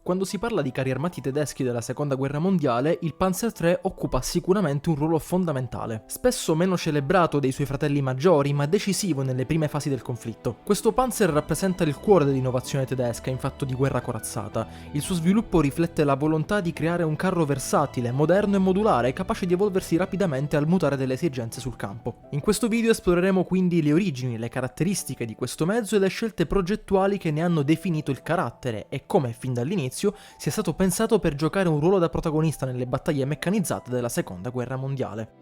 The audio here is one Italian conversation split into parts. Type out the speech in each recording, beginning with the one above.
Quando si parla di carri armati tedeschi della seconda guerra mondiale, il Panzer III occupa sicuramente un ruolo fondamentale, spesso meno celebrato dei suoi fratelli maggiori, ma decisivo nelle prime fasi del conflitto. Questo Panzer rappresenta il cuore dell'innovazione tedesca in fatto di guerra corazzata. Il suo sviluppo riflette la volontà di creare un carro versatile, moderno e modulare, capace di evolversi rapidamente al mutare delle esigenze sul campo. In questo video esploreremo quindi le origini, le caratteristiche di questo mezzo e le scelte progettuali che ne hanno definito il carattere e come, fin dall'inizio, sia stato pensato per giocare un ruolo da protagonista nelle battaglie meccanizzate della seconda guerra mondiale.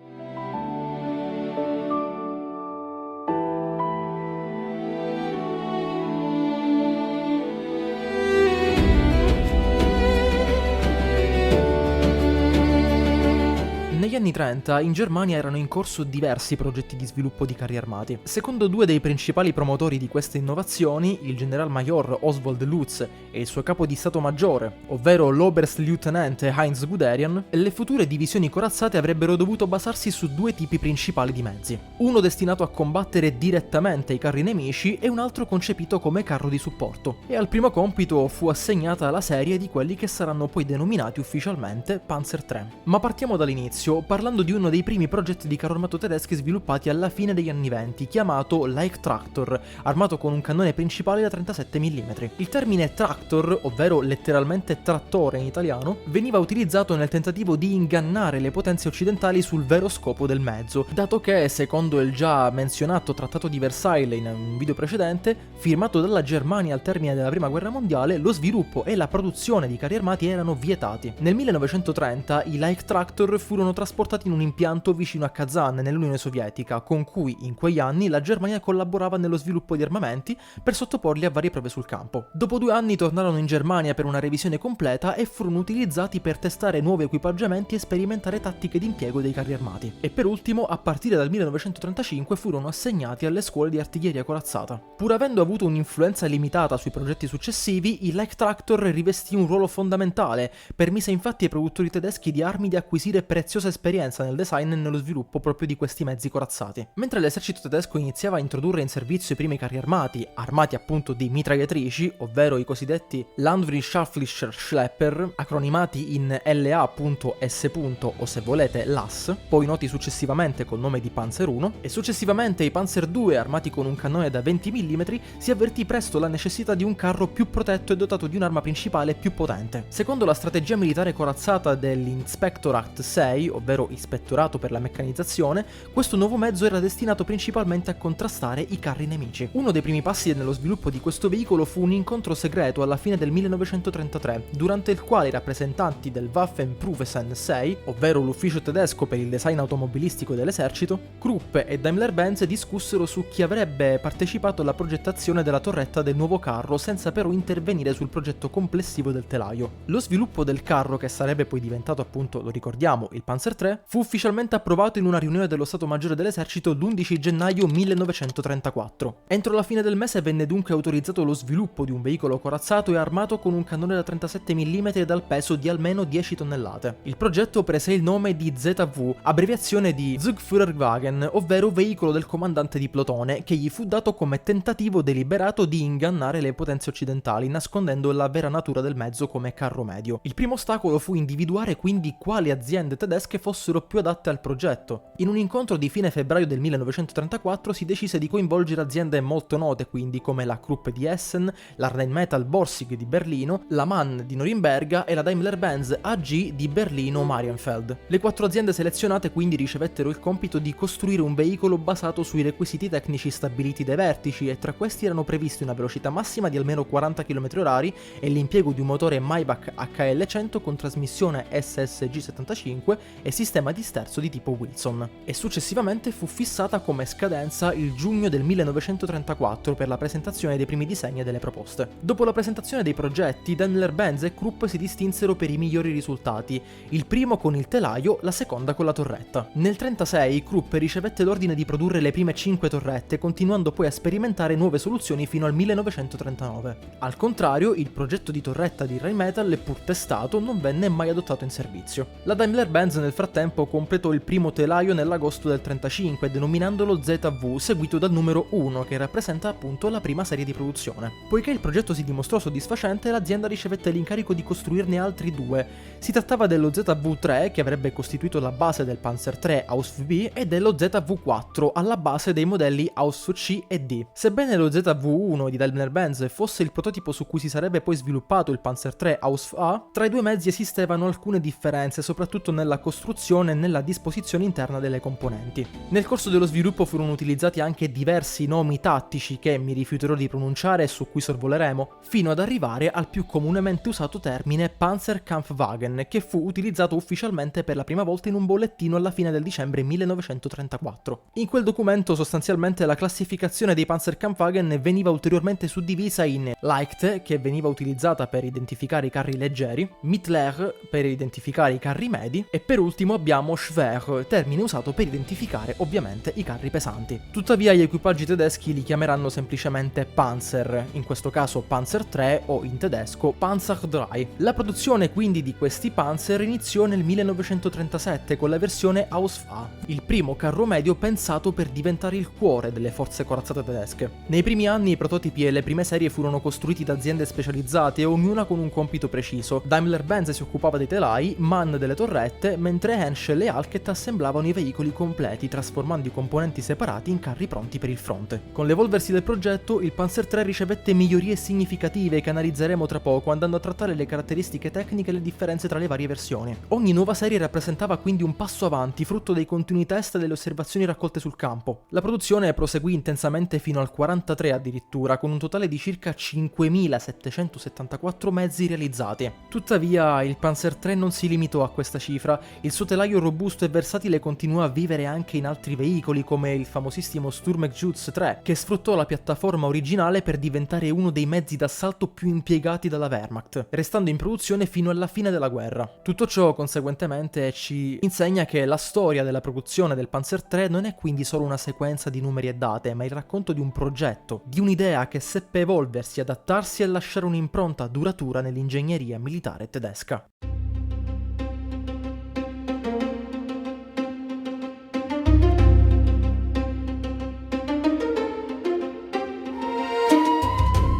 Negli anni 30 in Germania erano in corso diversi progetti di sviluppo di carri armati. Secondo due dei principali promotori di queste innovazioni, il Generalmajor Oswald Lutz e il suo capo di Stato Maggiore, ovvero l'Oberstleutnant Heinz Guderian, le future divisioni corazzate avrebbero dovuto basarsi su due tipi principali di mezzi. Uno destinato a combattere direttamente i carri nemici e un altro concepito come carro di supporto. E al primo compito fu assegnata la serie di quelli che saranno poi denominati ufficialmente Panzer III. Ma partiamo dall'inizio, parlando di uno dei primi progetti di carro armato tedeschi sviluppati alla fine degli anni 20, chiamato Leichtraktor, armato con un cannone principale da 37 mm. Il termine Traktor, ovvero letteralmente trattore in italiano, veniva utilizzato nel tentativo di ingannare le potenze occidentali sul vero scopo del mezzo, dato che, secondo il già menzionato Trattato di Versailles in un video precedente, firmato dalla Germania al termine della Prima Guerra Mondiale, lo sviluppo e la produzione di carri armati erano vietati. Nel 1930 i Leichtraktor furono trasportati in un impianto vicino a Kazan, nell'Unione Sovietica, con cui in quegli anni la Germania collaborava nello sviluppo di armamenti per sottoporli a varie prove sul campo. Dopo 2 anni tornarono in Germania per una revisione completa e furono utilizzati per testare nuovi equipaggiamenti e sperimentare tattiche di impiego dei carri armati. E per ultimo, a partire dal 1935 furono assegnati alle scuole di artiglieria corazzata. Pur avendo avuto un'influenza limitata sui progetti successivi, il Leichtraktor rivestì un ruolo fondamentale, permise infatti ai produttori tedeschi di armi di acquisire preziosa esperienza nel design e nello sviluppo proprio di questi mezzi corazzati. Mentre l'esercito tedesco iniziava a introdurre in servizio i primi carri armati appunto di mitragliatrici, ovvero i cosiddetti Landwehrscharflicher Schlepper, acronimati in LA.S. o se volete LAS, poi noti successivamente col nome di Panzer I, e successivamente i Panzer II armati con un cannone da 20 mm, si avvertì presto la necessità di un carro più protetto e dotato di un'arma principale più potente. Secondo la strategia militare corazzata dell'Inspektorat 6, ovvero Ispettorato per la meccanizzazione, questo nuovo mezzo era destinato principalmente a contrastare i carri nemici. Uno dei primi passi nello sviluppo di questo veicolo fu un incontro segreto alla fine del 1933, durante il quale i rappresentanti del Waffenprüfessen 6, ovvero l'ufficio tedesco per il design automobilistico dell'esercito, Krupp e Daimler-Benz discussero su chi avrebbe partecipato alla progettazione della torretta del nuovo carro, senza però intervenire sul progetto complessivo del telaio. Lo sviluppo del carro, che sarebbe poi diventato appunto, lo ricordiamo, il Panzer III, fu ufficialmente approvato in una riunione dello Stato Maggiore dell'Esercito l'11 gennaio 1934. Entro la fine del mese venne dunque autorizzato lo sviluppo di un veicolo corazzato e armato con un cannone da 37 mm dal peso di almeno 10 tonnellate. Il progetto prese il nome di ZW, abbreviazione di Zugführerwagen, ovvero veicolo del comandante di plotone, che gli fu dato come tentativo deliberato di ingannare le potenze occidentali, nascondendo la vera natura del mezzo come carro medio. Il primo ostacolo fu individuare quindi quali aziende tedesche fossero più adatte al progetto. In un incontro di fine febbraio del 1934 si decise di coinvolgere aziende molto note quindi come la Krupp di Essen, la Rheinmetall Borsig di Berlino, la MAN di Norimberga e la Daimler-Benz AG di Berlino-Marienfeld. Le 4 aziende selezionate quindi ricevettero il compito di costruire un veicolo basato sui requisiti tecnici stabiliti dai vertici, e tra questi erano previsti una velocità massima di almeno 40 km/h e l'impiego di un motore Maybach HL100 con trasmissione SSG75 e sistema di sterzo di tipo Wilson, e successivamente fu fissata come scadenza il giugno del 1934 per la presentazione dei primi disegni e delle proposte. Dopo la presentazione dei progetti, Daimler-Benz e Krupp si distinsero per i migliori risultati, il primo con il telaio, la seconda con la torretta. Nel 1936 Krupp ricevette l'ordine di produrre le prime 5 torrette, continuando poi a sperimentare nuove soluzioni fino al 1939. Al contrario, il progetto di torretta di Rheinmetall, pur testato, non venne mai adottato in servizio. La Daimler-Benz nel frattempo frattempo completò il primo telaio nell'agosto del 35, denominandolo ZV, seguito dal numero 1, che rappresenta appunto la prima serie di produzione. Poiché il progetto si dimostrò soddisfacente, l'azienda ricevette l'incarico di costruirne altri due. Si trattava dello ZV-3, che avrebbe costituito la base del Panzer III Ausf B, e dello ZV-4, alla base dei modelli Ausf C e D. Sebbene lo ZV-1 di Daimler-Benz fosse il prototipo su cui si sarebbe poi sviluppato il Panzer III Ausf A, tra i due mezzi esistevano alcune differenze, soprattutto nella costruzione e nella disposizione interna delle componenti. Nel corso dello sviluppo furono utilizzati anche diversi nomi tattici che mi rifiuterò di pronunciare e su cui sorvoleremo, fino ad arrivare al più comunemente usato termine Panzerkampfwagen, che fu utilizzato ufficialmente per la prima volta in un bollettino alla fine del dicembre 1934. In quel documento sostanzialmente la classificazione dei Panzerkampfwagen veniva ulteriormente suddivisa in Leichte, che veniva utilizzata per identificare i carri leggeri, Mittler per identificare i carri medi e per ultimo abbiamo Schwer, termine usato per identificare ovviamente i carri pesanti. Tuttavia gli equipaggi tedeschi li chiameranno semplicemente Panzer, in questo caso Panzer III o in tedesco Panzer III. La produzione quindi di questi Panzer iniziò nel 1937 con la versione Ausf A, il primo carro medio pensato per diventare il cuore delle forze corazzate tedesche. Nei primi anni i prototipi e le prime serie furono costruiti da aziende specializzate, ognuna con un compito preciso. Daimler-Benz si occupava dei telai, MAN delle torrette, mentre Henschel e Alket assemblavano i veicoli completi, trasformando i componenti separati in carri pronti per il fronte. Con l'evolversi del progetto, il Panzer III ricevette migliorie significative che analizzeremo tra poco, andando a trattare le caratteristiche tecniche e le differenze tra le varie versioni. Ogni nuova serie rappresentava quindi un passo avanti, frutto dei continui test e delle osservazioni raccolte sul campo. La produzione proseguì intensamente fino al 43 addirittura, con un totale di circa 5.774 mezzi realizzati. Tuttavia, il Panzer III non si limitò a questa cifra, il suo telaio robusto e versatile continuò a vivere anche in altri veicoli come il famosissimo Sturmgeschütz 3, che sfruttò la piattaforma originale per diventare uno dei mezzi d'assalto più impiegati dalla Wehrmacht, restando in produzione fino alla fine della guerra. Tutto ciò, conseguentemente, ci insegna che la storia della produzione del Panzer III non è quindi solo una sequenza di numeri e date, ma il racconto di un progetto, di un'idea che seppe evolversi, adattarsi e lasciare un'impronta duratura nell'ingegneria militare tedesca.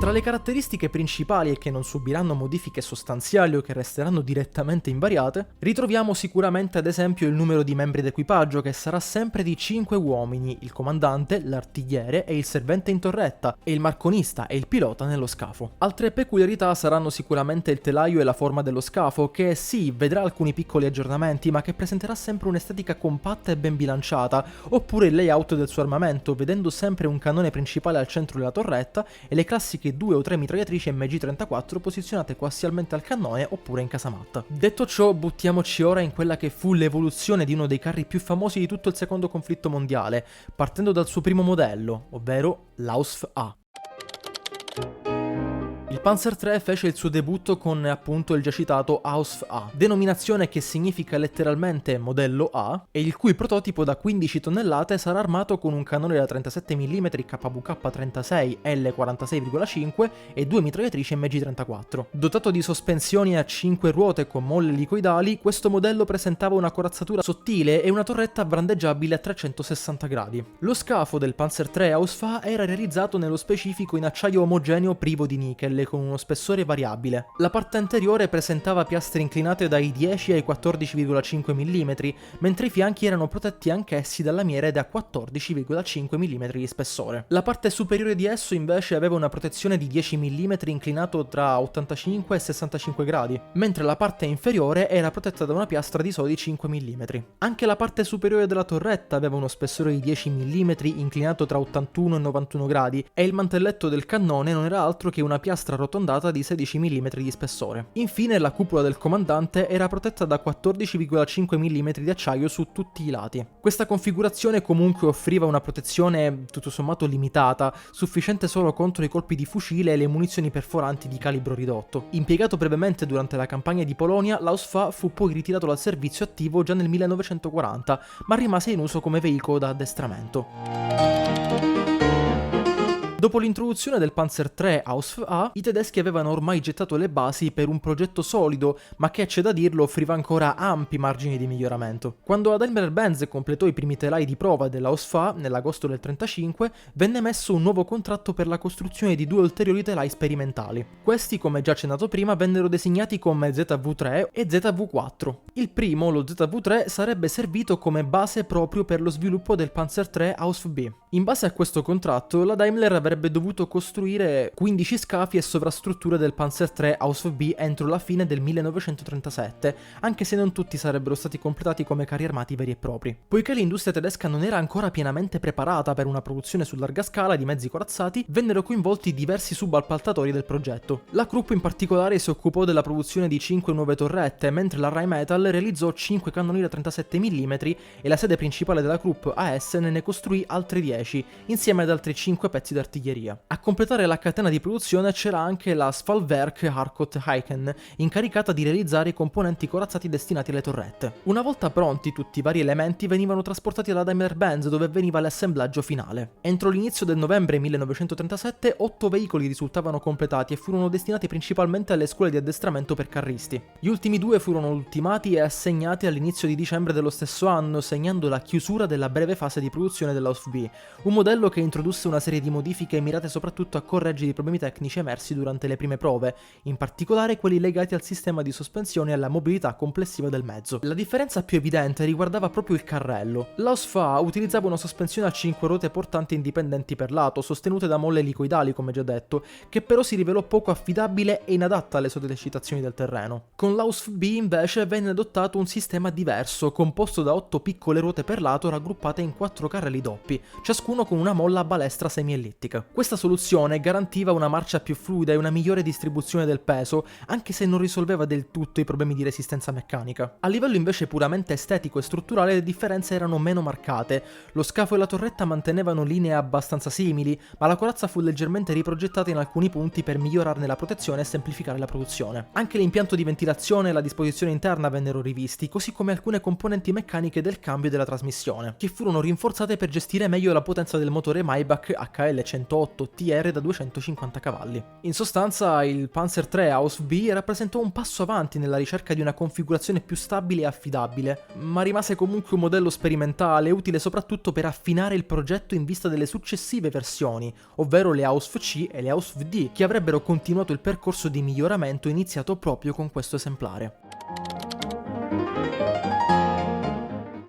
Tra le caratteristiche principali e che non subiranno modifiche sostanziali o che resteranno direttamente invariate, ritroviamo sicuramente ad esempio il numero di membri d'equipaggio, che sarà sempre di 5 uomini, il comandante, l'artigliere e il servente in torretta, e il marconista e il pilota nello scafo. Altre peculiarità saranno sicuramente il telaio e la forma dello scafo, che sì, vedrà alcuni piccoli aggiornamenti, ma che presenterà sempre un'estetica compatta e ben bilanciata, oppure il layout del suo armamento, vedendo sempre un cannone principale al centro della torretta e le classiche 2 o 3 mitragliatrici MG34 posizionate coassialmente al cannone oppure in casamatta. Detto ciò, buttiamoci ora in quella che fu l'evoluzione di uno dei carri più famosi di tutto il secondo conflitto mondiale, partendo dal suo primo modello, ovvero l'Ausf A. Il Panzer III fece il suo debutto con appunto il già citato Ausf A, denominazione che significa letteralmente modello A, e il cui prototipo da 15 tonnellate sarà armato con un cannone da 37 mm KWK-36 L46,5 e 2 mitragliatrici MG34. Dotato di sospensioni a 5 ruote con molle elicoidali, questo modello presentava una corazzatura sottile e una torretta brandeggiabile a 360 gradi. Lo scafo del Panzer III Ausf A era realizzato nello specifico in acciaio omogeneo privo di nichel, con uno spessore variabile. La parte anteriore presentava piastre inclinate dai 10 ai 14,5 mm, mentre i fianchi erano protetti anch'essi da lamiere da 14,5 mm di spessore. La parte superiore di esso invece aveva una protezione di 10 mm inclinato tra 85 e 65 gradi, mentre la parte inferiore era protetta da una piastra di soli 5 mm. Anche la parte superiore della torretta aveva uno spessore di 10 mm inclinato tra 81 e 91 gradi, e il mantelletto del cannone non era altro che una piastra arrotondata di 16 mm di spessore. Infine la cupola del comandante era protetta da 14,5 mm di acciaio su tutti i lati. Questa configurazione comunque offriva una protezione tutto sommato limitata, sufficiente solo contro i colpi di fucile e le munizioni perforanti di calibro ridotto. Impiegato brevemente durante la campagna di Polonia, l'Ausf A fu poi ritirato dal servizio attivo già nel 1940, ma rimase in uso come veicolo da addestramento. Dopo l'introduzione del Panzer III Ausf A, i tedeschi avevano ormai gettato le basi per un progetto solido, ma che, c'è da dirlo, offriva ancora ampi margini di miglioramento. Quando la Daimler-Benz completò i primi telai di prova dell'Ausf A nell'agosto del 1935, venne emesso un nuovo contratto per la costruzione di 2 ulteriori telai sperimentali. Questi, come già accennato prima, vennero designati come ZV3 e ZV4. Il primo, lo ZV3, sarebbe servito come base proprio per lo sviluppo del Panzer III Ausf B. In base a questo contratto, la Daimler avrebbe dovuto costruire 15 scafi e sovrastrutture del Panzer III Ausf B entro la fine del 1937, anche se non tutti sarebbero stati completati come carri armati veri e propri. Poiché l'industria tedesca non era ancora pienamente preparata per una produzione su larga scala di mezzi corazzati, vennero coinvolti diversi subappaltatori del progetto. La Krupp in particolare si occupò della produzione di 5 nuove torrette, mentre la Rheinmetall realizzò 5 cannoni da 37 mm e la sede principale della Krupp a Essen ne costruì altre 10, insieme ad altri 5 pezzi d'artiglieria. A completare la catena di produzione c'era anche la Svalwerk Harcourt Heiken, incaricata di realizzare i componenti corazzati destinati alle torrette. Una volta pronti, tutti i vari elementi venivano trasportati alla Daimler-Benz, dove avveniva l'assemblaggio finale. Entro l'inizio del novembre 1937, 8 veicoli risultavano completati e furono destinati principalmente alle scuole di addestramento per carristi. Gli ultimi 2 furono ultimati e assegnati all'inizio di dicembre dello stesso anno, segnando la chiusura della breve fase di produzione dell'Ausf B, un modello che introdusse una serie di modifiche mirate soprattutto a correggere i problemi tecnici emersi durante le prime prove, in particolare quelli legati al sistema di sospensione e alla mobilità complessiva del mezzo. La differenza più evidente riguardava proprio il carrello. L'Ausf A utilizzava una sospensione a 5 ruote portanti indipendenti per lato, sostenute da molle elicoidali, come già detto, che però si rivelò poco affidabile e inadatta alle sollecitazioni del terreno. Con l'Ausf B invece venne adottato un sistema diverso, composto da 8 piccole ruote per lato raggruppate in 4 carrelli doppi, ciascuno con una molla a balestra semiellittica. Questa soluzione garantiva una marcia più fluida e una migliore distribuzione del peso, anche se non risolveva del tutto i problemi di resistenza meccanica. A livello invece puramente estetico e strutturale le differenze erano meno marcate. Lo scafo e la torretta mantenevano linee abbastanza simili, ma la corazza fu leggermente riprogettata in alcuni punti per migliorarne la protezione e semplificare la produzione. Anche l'impianto di ventilazione e la disposizione interna vennero rivisti, così come alcune componenti meccaniche del cambio e della trasmissione, che furono rinforzate per gestire meglio la potenza del motore Maybach HL108 TR da 250 cavalli. In sostanza, il Panzer III Ausf B rappresentò un passo avanti nella ricerca di una configurazione più stabile e affidabile, ma rimase comunque un modello sperimentale utile soprattutto per affinare il progetto in vista delle successive versioni, ovvero le Ausf C e le Ausf D, che avrebbero continuato il percorso di miglioramento iniziato proprio con questo esemplare.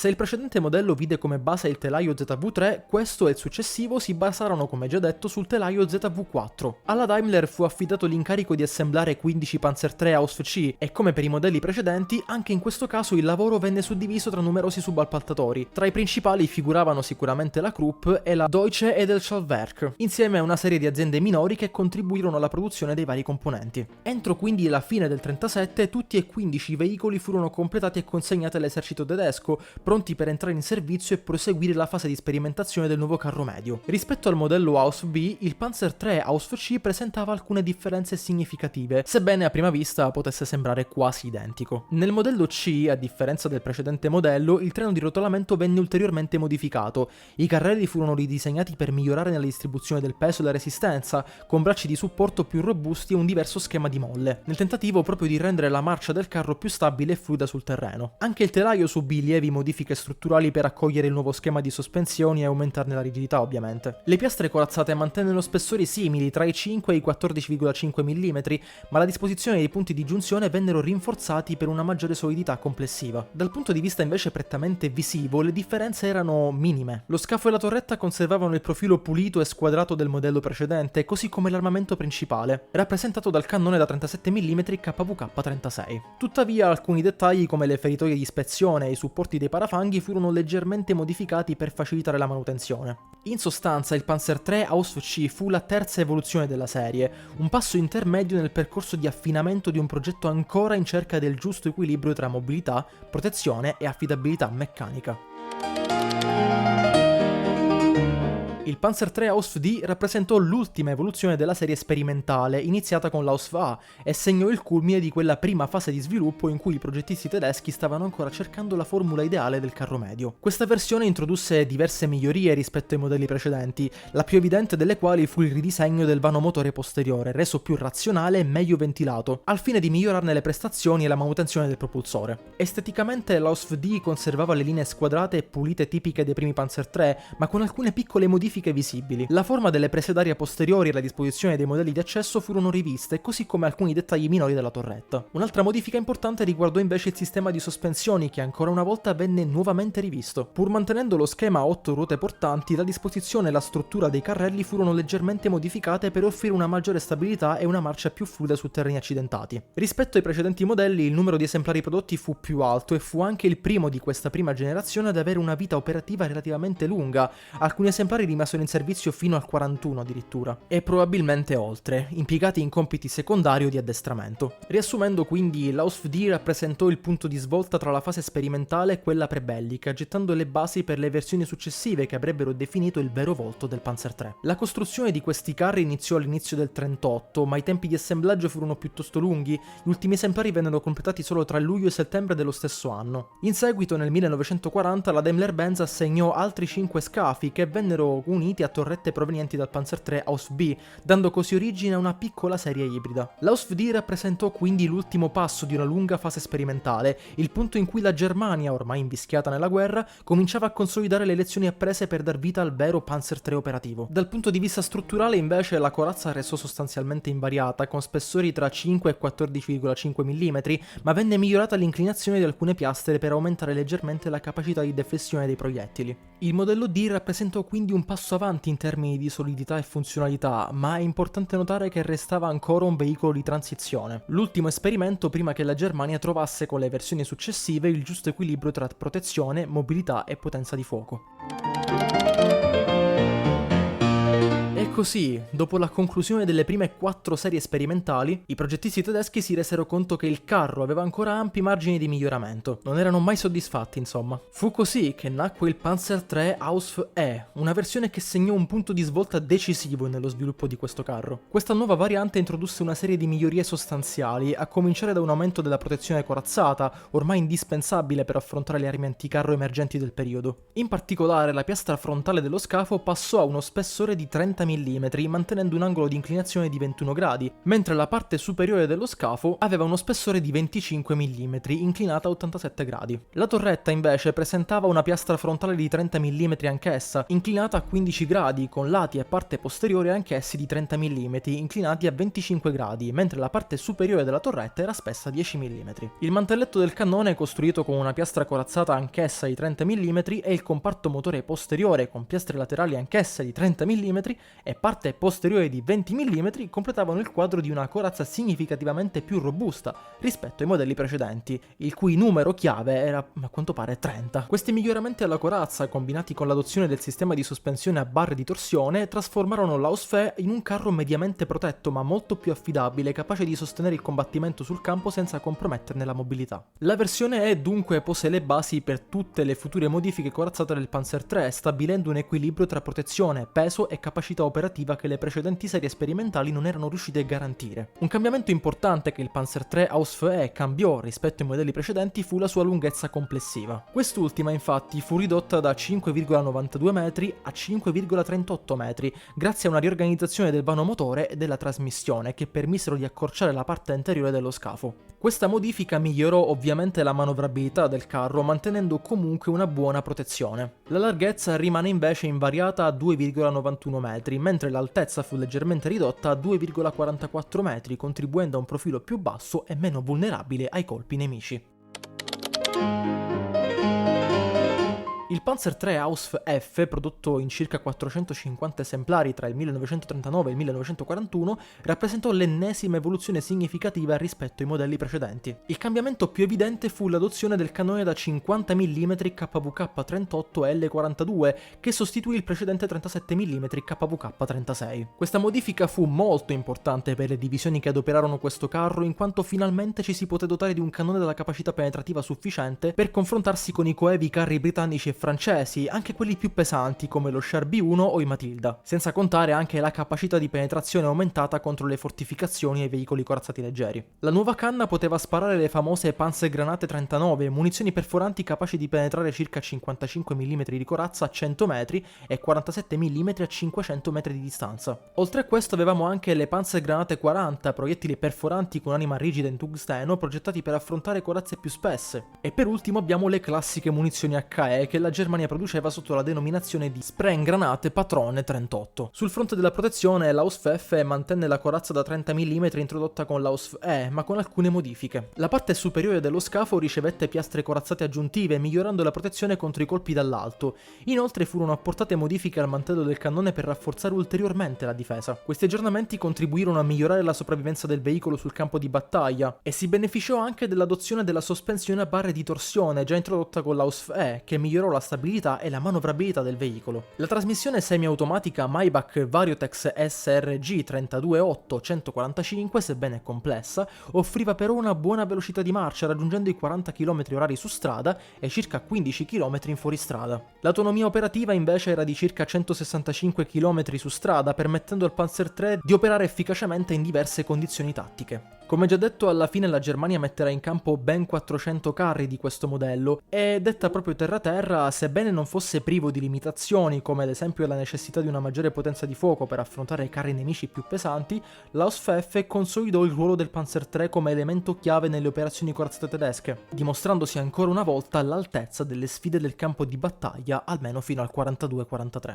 Se il precedente modello vide come base il telaio ZV3, questo e il successivo si basarono, come già detto, sul telaio ZV4. Alla Daimler fu affidato l'incarico di assemblare 15 Panzer III Ausf C e, come per i modelli precedenti, anche in questo caso il lavoro venne suddiviso tra numerosi subappaltatori. Tra i principali figuravano sicuramente la Krupp e la Deutsche Edelstahlwerk, insieme a una serie di aziende minori che contribuirono alla produzione dei vari componenti. Entro quindi la fine del 1937 tutti e 15 i veicoli furono completati e consegnati all'esercito tedesco, pronti per entrare in servizio e proseguire la fase di sperimentazione del nuovo carro medio. Rispetto al modello Ausf B, il Panzer III Ausf C presentava alcune differenze significative, sebbene a prima vista potesse sembrare quasi identico. Nel modello C, a differenza del precedente modello, il treno di rotolamento venne ulteriormente modificato. I carrelli furono ridisegnati per migliorare nella distribuzione del peso e la resistenza, con bracci di supporto più robusti e un diverso schema di molle, nel tentativo proprio di rendere la marcia del carro più stabile e fluida sul terreno. Anche il telaio subì lievi modifiche strutturali per accogliere il nuovo schema di sospensioni e aumentarne la rigidità, ovviamente. Le piastre corazzate mantennero spessori simili tra i 5 e i 14,5 mm, ma la disposizione dei punti di giunzione vennero rinforzati per una maggiore solidità complessiva. Dal punto di vista invece prettamente visivo, le differenze erano minime. Lo scafo e la torretta conservavano il profilo pulito e squadrato del modello precedente, così come l'armamento principale, rappresentato dal cannone da 37 mm KWK-36. Tuttavia, alcuni dettagli come le feritoie di ispezione e i supporti dei parafanghi furono leggermente modificati per facilitare la manutenzione. In sostanza, il Panzer III Ausf C fu la terza evoluzione della serie, un passo intermedio nel percorso di affinamento di un progetto ancora in cerca del giusto equilibrio tra mobilità, protezione e affidabilità meccanica. Il Panzer III Ausf D rappresentò l'ultima evoluzione della serie sperimentale, iniziata con l'Ausf A, e segnò il culmine di quella prima fase di sviluppo in cui i progettisti tedeschi stavano ancora cercando la formula ideale del carro medio. Questa versione introdusse diverse migliorie rispetto ai modelli precedenti, la più evidente delle quali fu il ridisegno del vano motore posteriore, reso più razionale e meglio ventilato, al fine di migliorarne le prestazioni e la manutenzione del propulsore. Esteticamente l'Ausf D conservava le linee squadrate e pulite tipiche dei primi Panzer III, ma con alcune piccole modifiche visibili. La forma delle prese d'aria posteriori e la disposizione dei modelli di accesso furono riviste, così come alcuni dettagli minori della torretta. Un'altra modifica importante riguardò invece il sistema di sospensioni, che ancora una volta venne nuovamente rivisto. Pur mantenendo lo schema a 8 ruote portanti, la disposizione e la struttura dei carrelli furono leggermente modificate per offrire una maggiore stabilità e una marcia più fluida su terreni accidentati. Rispetto ai precedenti modelli, il numero di esemplari prodotti fu più alto e fu anche il primo di questa prima generazione ad avere una vita operativa relativamente lunga. Alcuni esemplari rimasero in servizio fino al 41 addirittura, e probabilmente oltre, impiegati in compiti secondari o di addestramento. Riassumendo quindi, l'Ausf D rappresentò il punto di svolta tra la fase sperimentale e quella prebellica, gettando le basi per le versioni successive che avrebbero definito il vero volto del Panzer III. La costruzione di questi carri iniziò all'inizio del 38, ma i tempi di assemblaggio furono piuttosto lunghi, gli ultimi esemplari vennero completati solo tra luglio e settembre dello stesso anno. In seguito, nel 1940, la Daimler-Benz assegnò altri 5 scafi che vennero uniti a torrette provenienti dal Panzer III Ausf B, dando così origine a una piccola serie ibrida. L'Ausf D rappresentò quindi l'ultimo passo di una lunga fase sperimentale, il punto in cui la Germania, ormai invischiata nella guerra, cominciava a consolidare le lezioni apprese per dar vita al vero Panzer III operativo. Dal punto di vista strutturale, invece, la corazza restò sostanzialmente invariata, con spessori tra 5 e 14,5 mm, ma venne migliorata l'inclinazione di alcune piastre per aumentare leggermente la capacità di deflessione dei proiettili. Il modello D rappresentò quindi un passo avanti in termini di solidità e funzionalità, ma è importante notare che restava ancora un veicolo di transizione. L'ultimo esperimento prima che la Germania trovasse con le versioni successive il giusto equilibrio tra protezione, mobilità e potenza di fuoco. E così, dopo la conclusione delle prime 4 serie sperimentali, i progettisti tedeschi si resero conto che il carro aveva ancora ampi margini di miglioramento. Non erano mai soddisfatti, insomma. Fu così che nacque il Panzer III Ausf E, una versione che segnò un punto di svolta decisivo nello sviluppo di questo carro. Questa nuova variante introdusse una serie di migliorie sostanziali, a cominciare da un aumento della protezione corazzata, ormai indispensabile per affrontare le armi anticarro emergenti del periodo. In particolare, la piastra frontale dello scafo passò a uno spessore di 30 mm, mantenendo un angolo di inclinazione di 21 gradi, mentre la parte superiore dello scafo aveva uno spessore di 25 mm, inclinata a 87 gradi. La torretta invece presentava una piastra frontale di 30 mm anch'essa, inclinata a 15 gradi, con lati e parte posteriore anch'essi di 30 mm, inclinati a 25 gradi, mentre la parte superiore della torretta era spessa 10 mm. Il mantelletto del cannone, costruito con una piastra corazzata anch'essa di 30 mm, e il comparto motore posteriore con piastre laterali anch'esse di 30 mm e parte posteriore di 20 mm completavano il quadro di una corazza significativamente più robusta rispetto ai modelli precedenti, il cui numero chiave era a quanto pare 30. Questi miglioramenti alla corazza, combinati con l'adozione del sistema di sospensione a barre di torsione, trasformarono l'Ausf E in un carro mediamente protetto ma molto più affidabile, capace di sostenere il combattimento sul campo senza comprometterne la mobilità. La versione E dunque pose le basi per tutte le future modifiche corazzate del Panzer III, stabilendo un equilibrio tra protezione, peso e capacità operativa che le precedenti serie sperimentali non erano riuscite a garantire. Un cambiamento importante che il Panzer III Ausf E cambiò rispetto ai modelli precedenti fu la sua lunghezza complessiva. Quest'ultima infatti fu ridotta da 5,92 metri a 5,38 metri grazie a una riorganizzazione del vano motore e della trasmissione che permisero di accorciare la parte anteriore dello scafo. Questa modifica migliorò ovviamente la manovrabilità del carro, mantenendo comunque una buona protezione. La larghezza rimane invece invariata a 2,91 metri, mentre l'altezza fu leggermente ridotta a 2,44 metri, contribuendo a un profilo più basso e meno vulnerabile ai colpi nemici. Il Panzer III Ausf F, prodotto in circa 450 esemplari tra il 1939 e il 1941, rappresentò l'ennesima evoluzione significativa rispetto ai modelli precedenti. Il cambiamento più evidente fu l'adozione del cannone da 50 mm KVK-38 L42, che sostituì il precedente 37 mm KVK-36. Questa modifica fu molto importante per le divisioni che adoperarono questo carro, in quanto finalmente ci si poté dotare di un cannone dalla capacità penetrativa sufficiente per confrontarsi con i coevi carri britannici e francesi, anche quelli più pesanti come lo Char B1 o i Matilda, senza contare anche la capacità di penetrazione aumentata contro le fortificazioni e i veicoli corazzati leggeri. La nuova canna poteva sparare le famose Panzergranate 39, munizioni perforanti capaci di penetrare circa 55 mm di corazza a 100 metri e 47 mm a 500 metri di distanza. Oltre a questo avevamo anche le Panzergranate 40, proiettili perforanti con anima rigida in tungsteno progettati per affrontare corazze più spesse. E per ultimo abbiamo le classiche munizioni HE che la Germania produceva sotto la denominazione di Sprenggranate Patrone 38. Sul fronte della protezione l'Ausf mantenne la corazza da 30 mm introdotta con l'Ausf-E, ma con alcune modifiche. La parte superiore dello scafo ricevette piastre corazzate aggiuntive, migliorando la protezione contro i colpi dall'alto. Inoltre furono apportate modifiche al mantello del cannone per rafforzare ulteriormente la difesa. Questi aggiornamenti contribuirono a migliorare la sopravvivenza del veicolo sul campo di battaglia e si beneficiò anche dell'adozione della sospensione a barre di torsione già introdotta con l'Ausf-E, che migliorò la stabilità e la manovrabilità del veicolo. La trasmissione semiautomatica Maybach Variotex SRG 328-145, sebbene complessa, offriva però una buona velocità di marcia raggiungendo i 40 km/h su strada e circa 15 km in fuoristrada. L'autonomia operativa invece era di circa 165 km su strada, permettendo al Panzer III di operare efficacemente in diverse condizioni tattiche. Come già detto, alla fine la Germania metterà in campo ben 400 carri di questo modello e, detta proprio terra-terra, sebbene non fosse privo di limitazioni, come ad esempio la necessità di una maggiore potenza di fuoco per affrontare carri nemici più pesanti, l'Ausf consolidò il ruolo del Panzer III come elemento chiave nelle operazioni corazzate tedesche, dimostrandosi ancora una volta all'altezza delle sfide del campo di battaglia, almeno fino al 42-43.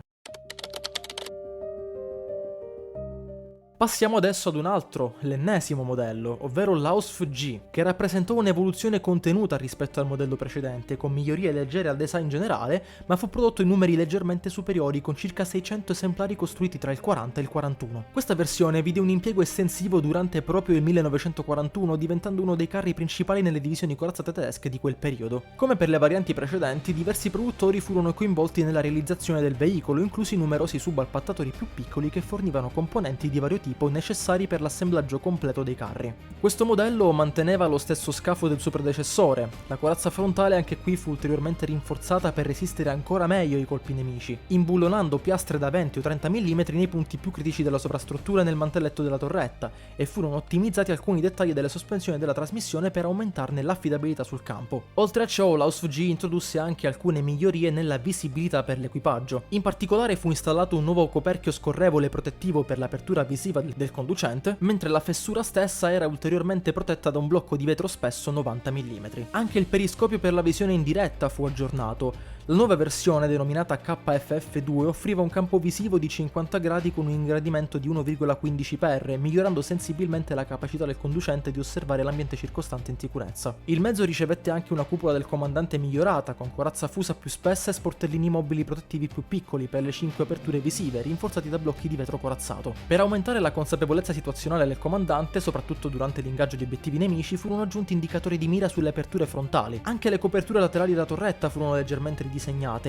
Passiamo adesso ad un altro, l'ennesimo modello, ovvero l'Ausf-G, che rappresentò un'evoluzione contenuta rispetto al modello precedente, con migliorie leggere al design generale, ma fu prodotto in numeri leggermente superiori, con circa 600 esemplari costruiti tra il 40 e il 41. Questa versione vide un impiego estensivo durante proprio il 1941, diventando uno dei carri principali nelle divisioni corazzate tedesche di quel periodo. Come per le varianti precedenti, diversi produttori furono coinvolti nella realizzazione del veicolo, inclusi numerosi subalpattatori più piccoli che fornivano componenti di vario tipo necessari per l'assemblaggio completo dei carri. Questo modello manteneva lo stesso scafo del suo predecessore. La corazza frontale anche qui fu ulteriormente rinforzata per resistere ancora meglio ai colpi nemici, imbullonando piastre da 20 o 30 mm nei punti più critici della sovrastruttura e nel mantelletto della torretta, e furono ottimizzati alcuni dettagli delle sospensioni della trasmissione per aumentarne l'affidabilità sul campo. Oltre a ciò, l'Ausf-G introdusse anche alcune migliorie nella visibilità per l'equipaggio. In particolare fu installato un nuovo coperchio scorrevole protettivo per l'apertura visiva del conducente, mentre la fessura stessa era ulteriormente protetta da un blocco di vetro spesso 90 mm. Anche il periscopio per la visione in diretta fu aggiornato. La nuova versione, denominata KFF2, offriva un campo visivo di 50 gradi con un ingradimento di 1,15x, migliorando sensibilmente la capacità del conducente di osservare l'ambiente circostante in sicurezza. Il mezzo ricevette anche una cupola del comandante migliorata, con corazza fusa più spessa e sportellini mobili protettivi più piccoli per le 5 aperture visive, rinforzati da blocchi di vetro corazzato. Per aumentare la consapevolezza situazionale del comandante, soprattutto durante l'ingaggio di obiettivi nemici, furono aggiunti indicatori di mira sulle aperture frontali. Anche le coperture laterali della torretta furono leggermente ridisegnate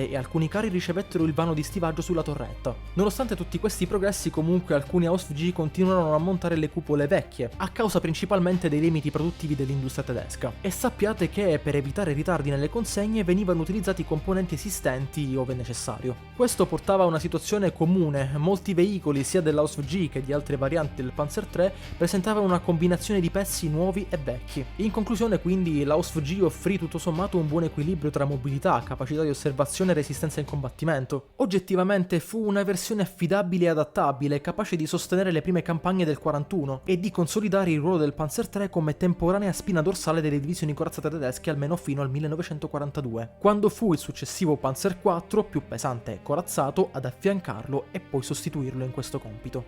e alcuni carri ricevettero il vano di stivaggio sulla torretta. Nonostante tutti questi progressi, comunque alcuni Ausf-G continuarono a montare le cupole vecchie, a causa principalmente dei limiti produttivi dell'industria tedesca. E sappiate che per evitare ritardi nelle consegne venivano utilizzati componenti esistenti ove necessario. Questo portava a una situazione comune: molti veicoli sia dell'Ausf-G che di altre varianti del Panzer III presentavano una combinazione di pezzi nuovi e vecchi. In conclusione, quindi, l'Ausf-G offrì tutto sommato un buon equilibrio tra mobilità, capacità di osservazione e resistenza in combattimento. Oggettivamente fu una versione affidabile e adattabile, capace di sostenere le prime campagne del 41 e di consolidare il ruolo del Panzer III come temporanea spina dorsale delle divisioni corazzate tedesche almeno fino al 1942, quando fu il successivo Panzer IV, più pesante e corazzato, ad affiancarlo e poi sostituirlo in questo compito.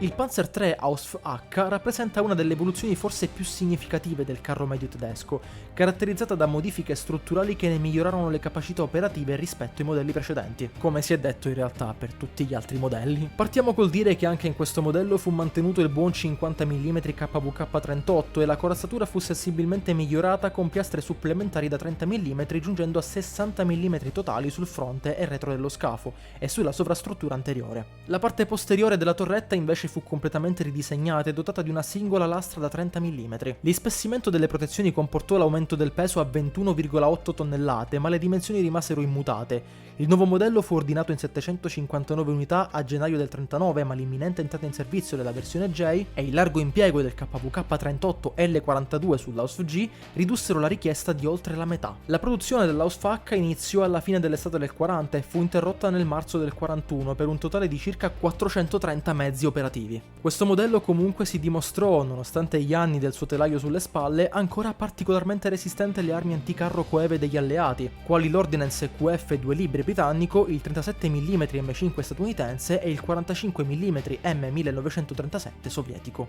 Il Panzer III Ausf-H rappresenta una delle evoluzioni forse più significative del carro medio tedesco, caratterizzata da modifiche strutturali che ne migliorarono le capacità operative rispetto ai modelli precedenti, come si è detto in realtà per tutti gli altri modelli. Partiamo col dire che anche in questo modello fu mantenuto il buon 50 mm KWK-38 e la corazzatura fu sensibilmente migliorata con piastre supplementari da 30 mm, giungendo a 60 mm totali sul fronte e retro dello scafo e sulla sovrastruttura anteriore. La parte posteriore della torretta invece fu completamente ridisegnata e dotata di una singola lastra da 30 mm. L'ispessimento delle protezioni comportò l'aumento del peso a 21,8 tonnellate, ma le dimensioni rimasero immutate. Il nuovo modello fu ordinato in 759 unità a gennaio del 39, ma l'imminente entrata in servizio della versione J e il largo impiego del KWK-38 L42 sull'Ausf G ridussero la richiesta di oltre la metà. La produzione dell'Ausf H iniziò alla fine dell'estate del 40 e fu interrotta nel marzo del 41 per un totale di circa 430 mezzi operativi. Questo modello comunque si dimostrò, nonostante gli anni del suo telaio sulle spalle, ancora particolarmente resistente alle armi anticarro coeve degli alleati, quali l'Ordnance QF 2 Libre britannico, il 37 mm M5 statunitense e il 45 mm M1937 sovietico.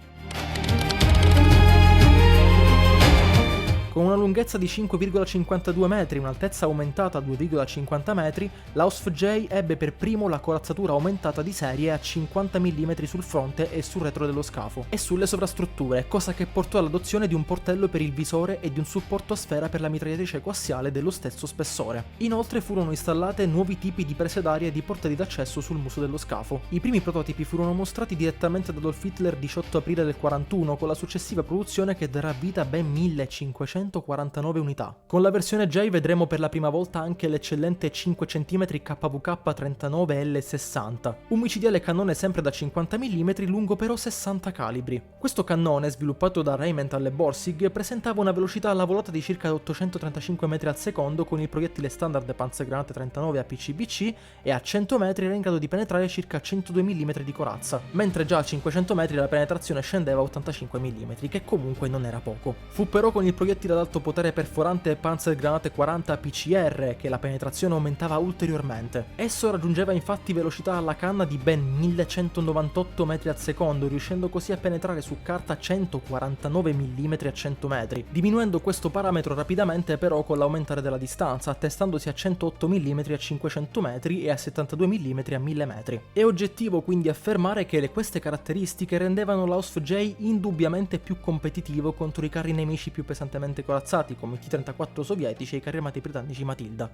Con una lunghezza di 5,52 metri e un'altezza aumentata a 2,50 metri, l'Ausf J ebbe per primo la corazzatura aumentata di serie a 50 mm sul fronte e sul retro dello scafo e sulle sovrastrutture, cosa che portò all'adozione di un portello per il visore e di un supporto a sfera per la mitragliatrice coassiale dello stesso spessore. Inoltre furono installate nuovi tipi di prese d'aria e di portelli d'accesso sul muso dello scafo. I primi prototipi furono mostrati direttamente da Adolf Hitler 18 aprile del 41, con la successiva produzione che darà vita a ben 1549 unità. Con la versione J vedremo per la prima volta anche l'eccellente 5 cm KWK-39L60, un micidiale cannone sempre da 50 mm lungo però 60 calibri. Questo cannone, sviluppato da Rheinmetall e Borsig, presentava una velocità alla volata di circa 835 metri al secondo con il proiettile standard Panzergranate 39 APCBC e a 100 metri era in grado di penetrare circa 102 mm di corazza, mentre già a 500 metri la penetrazione scendeva a 85 mm, che comunque non era poco. Fu però con il proiettile ad alto potere perforante Panzergranate 40 PCR che la penetrazione aumentava ulteriormente. Esso raggiungeva infatti velocità alla canna di ben 1198 metri al secondo, riuscendo così a penetrare su carta 149 mm a 100 metri, diminuendo questo parametro rapidamente però con l'aumentare della distanza, attestandosi a 108 mm a 500 metri e a 72 mm a 1000 metri. È oggettivo quindi affermare che queste caratteristiche rendevano l'Ausf J indubbiamente più competitivo contro i carri nemici più pesantemente corazzati come i T-34 sovietici e i carri armati britannici Matilda.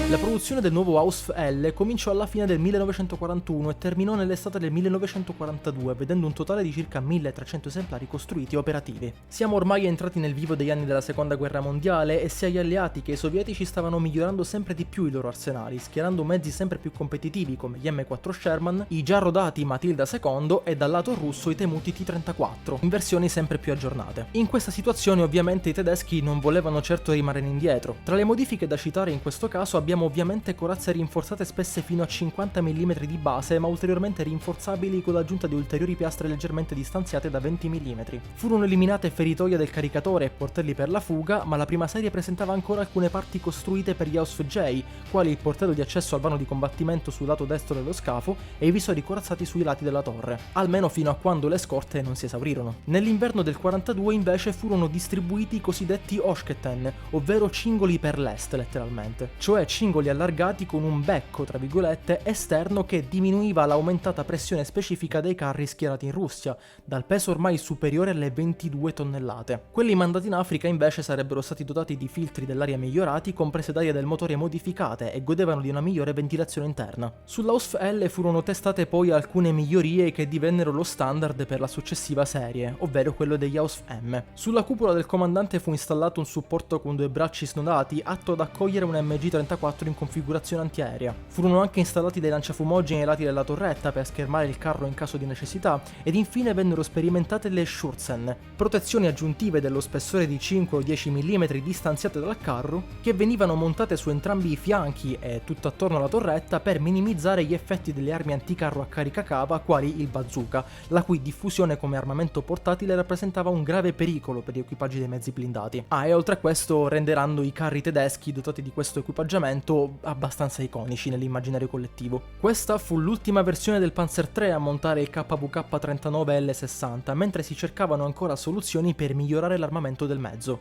La produzione del nuovo Ausf L cominciò alla fine del 1941 e terminò nell'estate del 1942, vedendo un totale di circa 1300 esemplari costruiti e operativi. Siamo ormai entrati nel vivo degli anni della seconda guerra mondiale e sia gli alleati che i sovietici stavano migliorando sempre di più i loro arsenali, schierando mezzi sempre più competitivi come gli M4 Sherman, i già rodati Matilda II e dal lato russo i temuti T-34, in versioni sempre più aggiornate. In questa situazione ovviamente i tedeschi non volevano certo rimanere indietro. Tra le modifiche da citare in questo caso abbiamo ovviamente corazze rinforzate spesse fino a 50 mm di base, ma ulteriormente rinforzabili con l'aggiunta di ulteriori piastre leggermente distanziate da 20 mm. Furono eliminate feritoie del caricatore e portelli per la fuga, ma la prima serie presentava ancora alcune parti costruite per gli Ausf J, quali il portello di accesso al vano di combattimento sul lato destro dello scafo e i visori corazzati sui lati della torre, almeno fino a quando le scorte non si esaurirono. Nell'inverno del 42 invece furono distribuiti i cosiddetti Oschketten, ovvero cingoli per l'est letteralmente, cioè cingoli allargati con un becco, tra virgolette, esterno che diminuiva l'aumentata pressione specifica dei carri schierati in Russia, dal peso ormai superiore alle 22 tonnellate. Quelli mandati in Africa invece sarebbero stati dotati di filtri dell'aria migliorati, comprese d'aria del motore modificate e godevano di una migliore ventilazione interna. Sull'Ausf L furono testate poi alcune migliorie che divennero lo standard per la successiva serie, ovvero quello degli Ausf M. Sulla cupola del comandante fu installato un supporto con due bracci snodati atto ad accogliere un MG-34 in configurazione antiaerea. Furono anche installati dei lanciafumogeni ai lati della torretta per schermare il carro in caso di necessità ed infine vennero sperimentate le Schürzen, protezioni aggiuntive dello spessore di 5 o 10 mm distanziate dal carro che venivano montate su entrambi i fianchi e tutto attorno alla torretta per minimizzare gli effetti delle armi anticarro a carica cava quali il bazooka, la cui diffusione come armamento portatile rappresentava un grave pericolo per gli equipaggi dei mezzi blindati. E oltre a questo renderanno i carri tedeschi dotati di questo equipaggiamento abbastanza iconici nell'immaginario collettivo. Questa fu l'ultima versione del Panzer III a montare il KWK-39L60, mentre si cercavano ancora soluzioni per migliorare l'armamento del mezzo.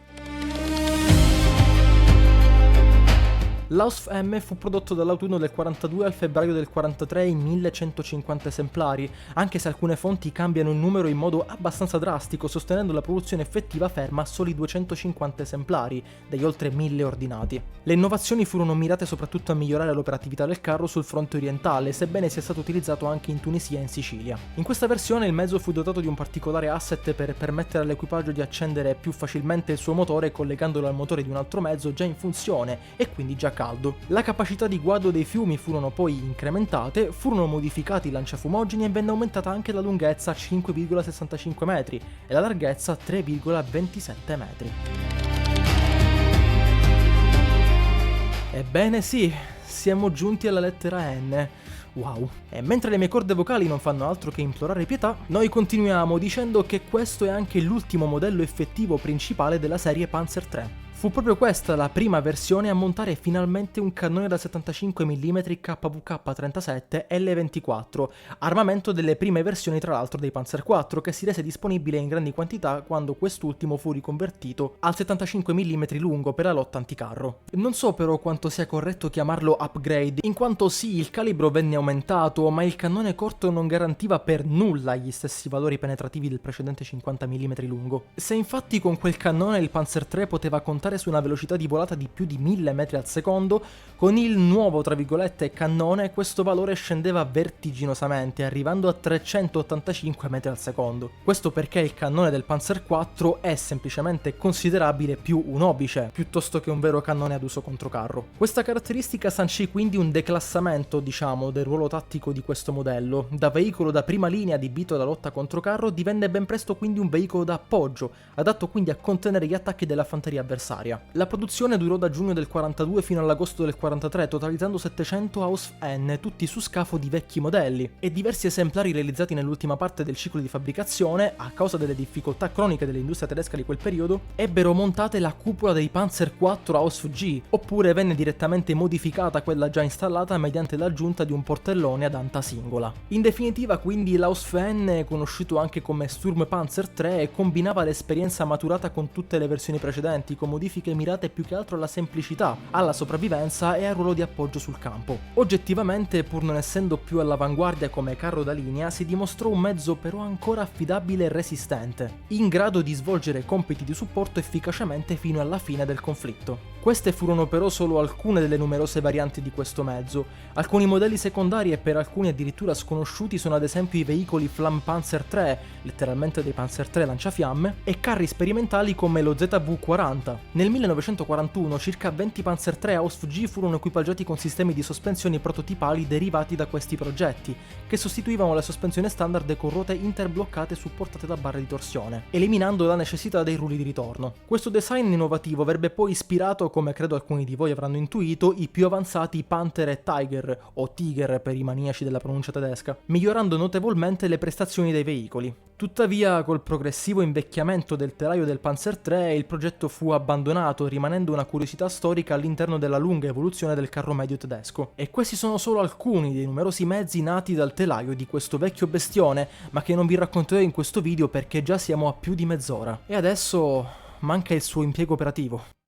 L'Ausf M fu prodotto dall'autunno del 42 al febbraio del 43 in 1150 esemplari, anche se alcune fonti cambiano il numero in modo abbastanza drastico, sostenendo la produzione effettiva ferma a soli 250 esemplari, degli oltre 1000 ordinati. Le innovazioni furono mirate soprattutto a migliorare l'operatività del carro sul fronte orientale, sebbene sia stato utilizzato anche in Tunisia e in Sicilia. In questa versione il mezzo fu dotato di un particolare asset per permettere all'equipaggio di accendere più facilmente il suo motore collegandolo al motore di un altro mezzo già in funzione e quindi già caldo. La capacità di guado dei fiumi furono poi incrementate, furono modificati i lanciafumogeni e venne aumentata anche la lunghezza a 5,65 metri e la larghezza a 3,27 metri. Ebbene sì, siamo giunti alla lettera N. Wow. E mentre le mie corde vocali non fanno altro che implorare pietà, noi continuiamo dicendo che questo è anche l'ultimo modello effettivo principale della serie Panzer III. Fu proprio questa la prima versione a montare finalmente un cannone da 75 mm KWK-37 L24, armamento delle prime versioni tra l'altro dei Panzer IV, che si rese disponibile in grandi quantità quando quest'ultimo fu riconvertito al 75 mm lungo per la lotta anticarro. Non so però quanto sia corretto chiamarlo upgrade, in quanto sì, il calibro venne aumentato, ma il cannone corto non garantiva per nulla gli stessi valori penetrativi del precedente 50 mm lungo. Se infatti con quel cannone il Panzer III poteva contare su una velocità di volata di più di 1000 metri al secondo, con il nuovo tra virgolette cannone questo valore scendeva vertiginosamente, arrivando a 385 metri al secondo. Questo perché il cannone del Panzer IV è semplicemente considerabile più un obice, piuttosto che un vero cannone ad uso controcarro. Questa caratteristica sancì quindi un declassamento, diciamo, del ruolo tattico di questo modello. Da veicolo da prima linea adibito alla lotta controcarro divenne ben presto quindi un veicolo da appoggio, adatto quindi a contenere gli attacchi della fanteria avversaria. La produzione durò da giugno del 42 fino all'agosto del 43, totalizzando 700 Ausf N, tutti su scafo di vecchi modelli, e diversi esemplari realizzati nell'ultima parte del ciclo di fabbricazione, a causa delle difficoltà croniche dell'industria tedesca di quel periodo, ebbero montate la cupola dei Panzer IV Ausf G, oppure venne direttamente modificata quella già installata mediante l'aggiunta di un portellone ad anta singola. In definitiva quindi l'Ausf N, conosciuto anche come Sturmpanzer III, combinava l'esperienza maturata con tutte le versioni precedenti, con modifiche mirate più che altro alla semplicità, alla sopravvivenza e al ruolo di appoggio sul campo. Oggettivamente, pur non essendo più all'avanguardia come carro da linea, si dimostrò un mezzo però ancora affidabile e resistente, in grado di svolgere compiti di supporto efficacemente fino alla fine del conflitto. Queste furono però solo alcune delle numerose varianti di questo mezzo. Alcuni modelli secondari e per alcuni addirittura sconosciuti sono ad esempio i veicoli Flampanzer III, letteralmente dei Panzer III lanciafiamme, e carri sperimentali come lo ZV-40. Nel 1941 circa 20 Panzer III Ausf G furono equipaggiati con sistemi di sospensioni prototipali derivati da questi progetti, che sostituivano le sospensioni standard con ruote interbloccate supportate da barre di torsione, eliminando la necessità dei rulli di ritorno. Questo design innovativo avrebbe poi ispirato, come credo alcuni di voi avranno intuito, i più avanzati Panther e Tiger, o Tiger per i maniaci della pronuncia tedesca, migliorando notevolmente le prestazioni dei veicoli. Tuttavia, col progressivo invecchiamento del telaio del Panzer III, il progetto fu abbandonato, rimanendo una curiosità storica all'interno della lunga evoluzione del carro medio tedesco. E questi sono solo alcuni dei numerosi mezzi nati dal telaio di questo vecchio bestione, ma che non vi racconterò in questo video perché già siamo a più di mezz'ora. E adesso manca il suo impiego operativo.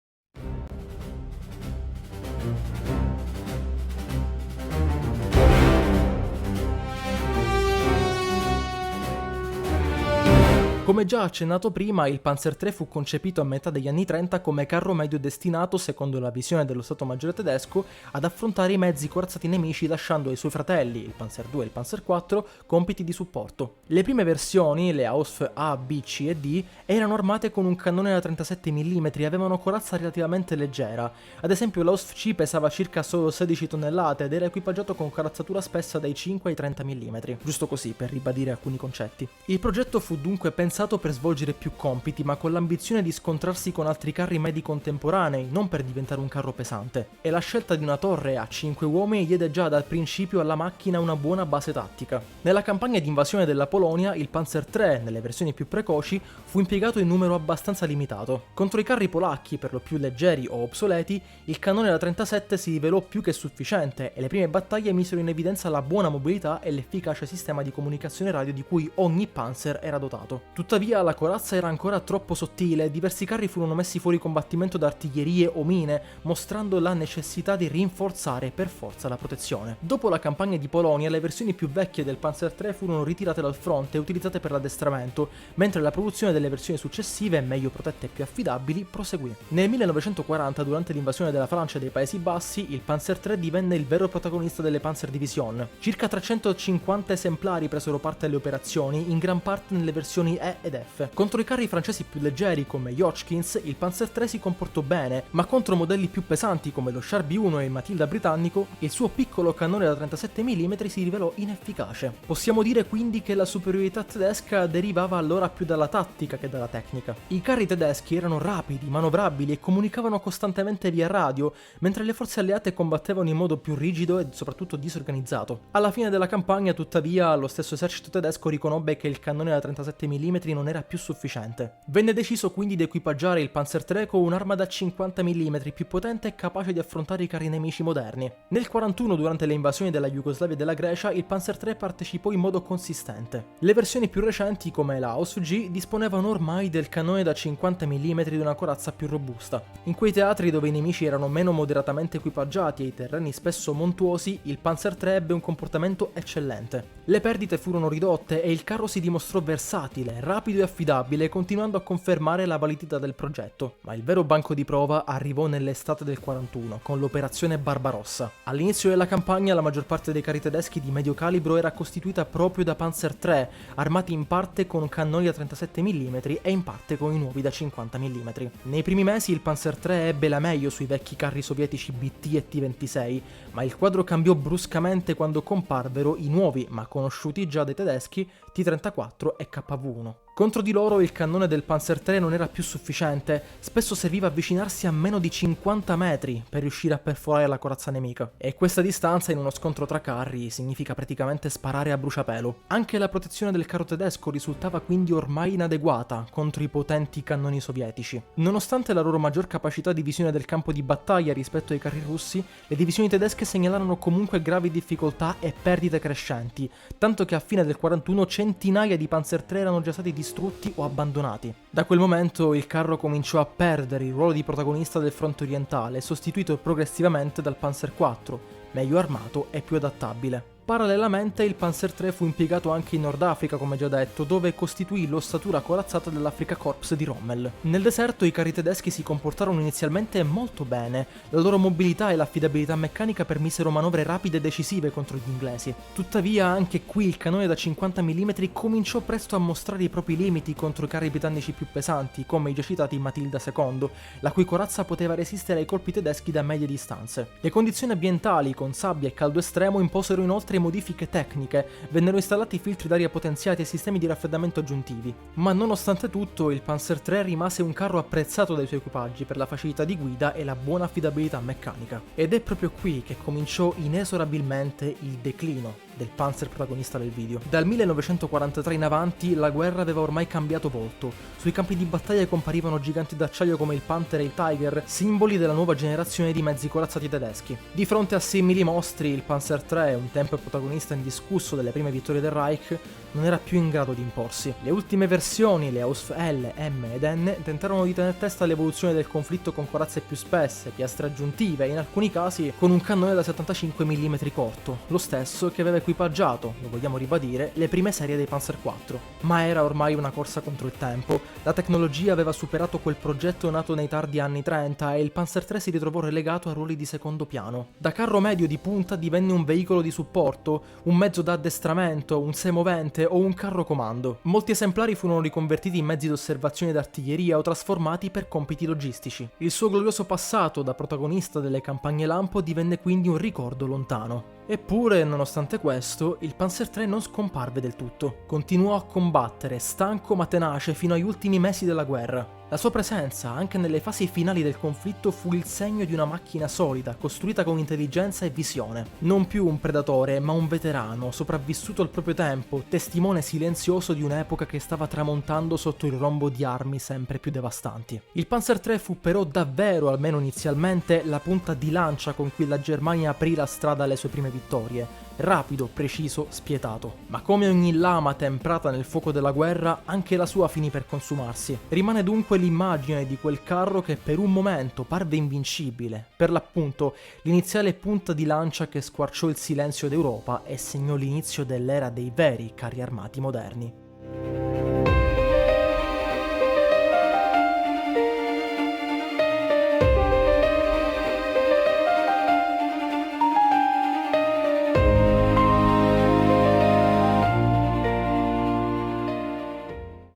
Come già accennato prima, il Panzer III fu concepito a metà degli anni 30 come carro medio destinato, secondo la visione dello Stato Maggiore tedesco, ad affrontare i mezzi corazzati nemici lasciando ai suoi fratelli, il Panzer II e il Panzer IV, compiti di supporto. Le prime versioni, le Ausf A, B, C e D, erano armate con un cannone da 37 mm e avevano corazza relativamente leggera. Ad esempio l'Ausf C pesava circa solo 16 tonnellate ed era equipaggiato con corazzatura spessa dai 5 ai 30 mm, giusto così per ribadire alcuni concetti. Il progetto fu dunque pensato per svolgere più compiti, ma con l'ambizione di scontrarsi con altri carri medi contemporanei, non per diventare un carro pesante. E la scelta di una torre a 5 uomini diede già dal principio alla macchina una buona base tattica. Nella campagna di invasione della Polonia, il Panzer III, nelle versioni più precoci, fu impiegato in numero abbastanza limitato. Contro i carri polacchi, per lo più leggeri o obsoleti, il cannone da 37 si rivelò più che sufficiente e le prime battaglie misero in evidenza la buona mobilità e l'efficace sistema di comunicazione radio di cui ogni Panzer era dotato. Tuttavia la corazza era ancora troppo sottile e diversi carri furono messi fuori combattimento da artiglierie o mine, mostrando la necessità di rinforzare per forza la protezione. Dopo la campagna di Polonia, le versioni più vecchie del Panzer III furono ritirate dal fronte e utilizzate per l'addestramento, mentre la produzione delle versioni successive, meglio protette e più affidabili, proseguì. Nel 1940, durante l'invasione della Francia e dei Paesi Bassi, il Panzer III divenne il vero protagonista delle Panzerdivision. Circa 350 esemplari presero parte alle operazioni, in gran parte nelle versioni E ed F. Contro i carri francesi più leggeri come gli Hotchkiss, il Panzer III si comportò bene, ma contro modelli più pesanti come lo Sharp B1 e il Matilda britannico, il suo piccolo cannone da 37 mm si rivelò inefficace. Possiamo dire quindi che la superiorità tedesca derivava allora più dalla tattica che dalla tecnica. I carri tedeschi erano rapidi, manovrabili e comunicavano costantemente via radio, mentre le forze alleate combattevano in modo più rigido e soprattutto disorganizzato. Alla fine della campagna, tuttavia, lo stesso esercito tedesco riconobbe che il cannone da 37 mm non era più sufficiente. Venne deciso quindi di equipaggiare il Panzer III con un'arma da 50 mm più potente e capace di affrontare i carri nemici moderni. Nel 1941, durante le invasioni della Jugoslavia e della Grecia, il Panzer III partecipò in modo consistente. Le versioni più recenti, come la AUSG, disponevano ormai del cannone da 50 mm di una corazza più robusta. In quei teatri dove i nemici erano meno moderatamente equipaggiati e i terreni spesso montuosi, il Panzer III ebbe un comportamento eccellente. Le perdite furono ridotte e il carro si dimostrò versatile, rapido e affidabile, continuando a confermare la validità del progetto. Ma il vero banco di prova arrivò nell'estate del 41, con l'operazione Barbarossa. All'inizio della campagna la maggior parte dei carri tedeschi di medio calibro era costituita proprio da Panzer III, armati in parte con cannoni da 37 mm e in parte con i nuovi da 50 mm. Nei primi mesi il Panzer III ebbe la meglio sui vecchi carri sovietici BT e T-26, ma il quadro cambiò bruscamente quando comparvero i nuovi, ma conosciuti già dai tedeschi, T-34 e KV-1. Contro di loro il cannone del Panzer III non era più sufficiente, spesso serviva avvicinarsi a meno di 50 metri per riuscire a perforare la corazza nemica, e questa distanza in uno scontro tra carri significa praticamente sparare a bruciapelo. Anche la protezione del carro tedesco risultava quindi ormai inadeguata contro i potenti cannoni sovietici. Nonostante la loro maggior capacità di visione del campo di battaglia rispetto ai carri russi, le divisioni tedesche segnalarono comunque gravi difficoltà e perdite crescenti, tanto che a fine del 41 centinaia di Panzer III erano già stati distrutti o abbandonati. Da quel momento il carro cominciò a perdere il ruolo di protagonista del fronte orientale, sostituito progressivamente dal Panzer IV, meglio armato e più adattabile. Parallelamente il Panzer III fu impiegato anche in Nord Africa, come già detto, dove costituì l'ossatura corazzata dell'Africa Corps di Rommel. Nel deserto i carri tedeschi si comportarono inizialmente molto bene, la loro mobilità e l'affidabilità meccanica permisero manovre rapide e decisive contro gli inglesi. Tuttavia anche qui il cannone da 50 mm cominciò presto a mostrare i propri limiti contro i carri britannici più pesanti, come i già citati Matilda II, la cui corazza poteva resistere ai colpi tedeschi da medie distanze. Le condizioni ambientali, con sabbia e caldo estremo, imposero inoltre modifiche tecniche, vennero installati filtri d'aria potenziati e sistemi di raffreddamento aggiuntivi. Ma nonostante tutto, il Panzer III rimase un carro apprezzato dai suoi equipaggi per la facilità di guida e la buona affidabilità meccanica. Ed è proprio qui che cominciò inesorabilmente il declino del Panzer protagonista del video. Dal 1943 in avanti la guerra aveva ormai cambiato volto. Sui campi di battaglia comparivano giganti d'acciaio come il Panther e il Tiger, simboli della nuova generazione di mezzi corazzati tedeschi. Di fronte a simili mostri, il Panzer III, un tempo protagonista indiscusso delle prime vittorie del Reich, non era più in grado di imporsi. Le ultime versioni, le Ausf L, M ed N, tentarono di tenere testa all'evoluzione del conflitto con corazze più spesse, piastre aggiuntive e in alcuni casi con un cannone da 75 mm corto, lo stesso che aveva equipaggiato, lo vogliamo ribadire, le prime serie dei Panzer IV. Ma era ormai una corsa contro il tempo, la tecnologia aveva superato quel progetto nato nei tardi anni 30 e il Panzer III si ritrovò relegato a ruoli di secondo piano. Da carro medio di punta divenne un veicolo di supporto, un mezzo da addestramento, un semovente o un carro comando. Molti esemplari furono riconvertiti in mezzi d'osservazione d'artiglieria o trasformati per compiti logistici. Il suo glorioso passato da protagonista delle campagne lampo divenne quindi un ricordo lontano. Eppure, nonostante questo, il Panzer III non scomparve del tutto. Continuò a combattere, stanco ma tenace, fino agli ultimi mesi della guerra. La sua presenza, anche nelle fasi finali del conflitto, fu il segno di una macchina solida, costruita con intelligenza e visione. Non più un predatore, ma un veterano, sopravvissuto al proprio tempo, testimone silenzioso di un'epoca che stava tramontando sotto il rombo di armi sempre più devastanti. Il Panzer III fu però davvero, almeno inizialmente, la punta di lancia con cui la Germania aprì la strada alle sue prime vittorie. rapido, preciso, spietato. Ma come ogni lama temprata nel fuoco della guerra, anche la sua finì per consumarsi. Rimane dunque l'immagine di quel carro che per un momento parve invincibile, per l'appunto l'iniziale punta di lancia che squarciò il silenzio d'Europa e segnò l'inizio dell'era dei veri carri armati moderni.